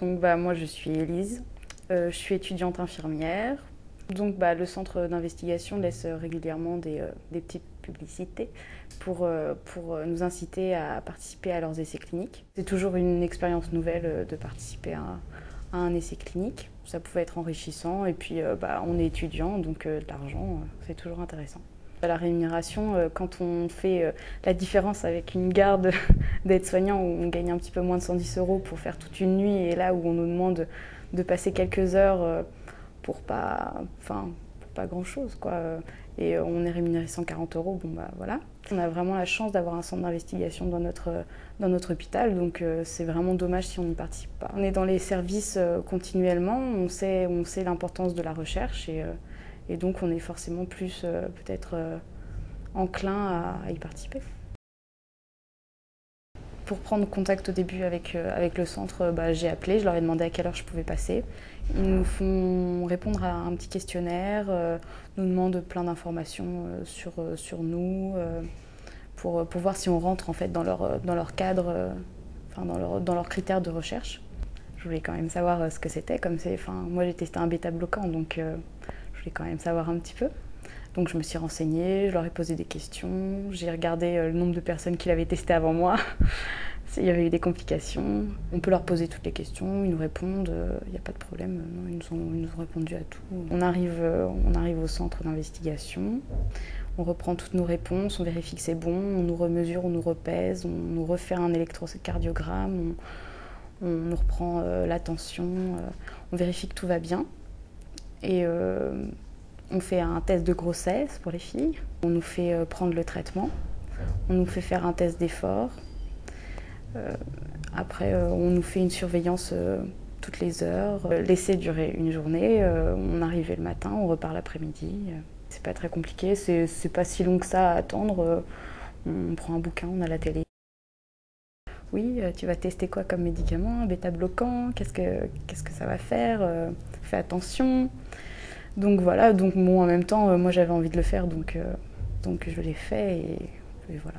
Donc moi je suis Élise, je suis étudiante infirmière. Donc le centre d'investigation laisse régulièrement des petites publicités pour nous inciter à participer à leurs essais cliniques. C'est toujours une expérience nouvelle de participer à un essai clinique. Ça pouvait être enrichissant et puis on est étudiant donc de l'argent c'est toujours intéressant. La rémunération, quand on fait la différence avec une garde d'aide-soignant où on gagne un petit peu moins de 110 € pour faire toute une nuit et là où on nous demande de passer quelques heures pour pas grand chose quoi. Et on est rémunéré 140 €, voilà. On a vraiment la chance d'avoir un centre d'investigation dans notre hôpital, donc c'est vraiment dommage si on n'y participe pas. On est dans les services continuellement, on sait l'importance de la recherche et donc on est forcément plus peut-être enclin à y participer. Pour prendre contact au début avec le centre, j'ai appelé, je leur ai demandé à quelle heure je pouvais passer. Ils nous font répondre à un petit questionnaire, nous demandent plein d'informations sur nous, pour voir si on rentre en fait dans leur cadre, dans leurs critères de recherche. Je voulais quand même savoir ce que c'était, moi j'ai testé un bêta-bloquant, donc je voulais quand même savoir un petit peu. Donc je me suis renseignée, je leur ai posé des questions, j'ai regardé le nombre de personnes qui l'avaient testé avant moi, s'il y avait eu des complications. On peut leur poser toutes les questions, ils nous répondent, il n'y a pas de problème, non, ils nous ont répondu à tout. On arrive au centre d'investigation, on reprend toutes nos réponses, on vérifie que c'est bon, on nous remesure, on nous repèse, on nous refait un électrocardiogramme, on nous reprend la tension, on vérifie que tout va bien. Et on fait un test de grossesse pour les filles. On nous fait prendre le traitement. On nous fait faire un test d'effort. Après, on nous fait une surveillance toutes les heures. L'essai durait une journée. On arrivait le matin, on repart l'après-midi. C'est pas très compliqué. C'est pas si long que ça à attendre. On prend un bouquin, on a la télé. Oui, tu vas tester quoi comme médicament? Un bêta-bloquant? Qu'est-ce que ça va faire? Fais attention. Donc voilà, en même temps, moi j'avais envie de le faire, donc je l'ai fait et voilà.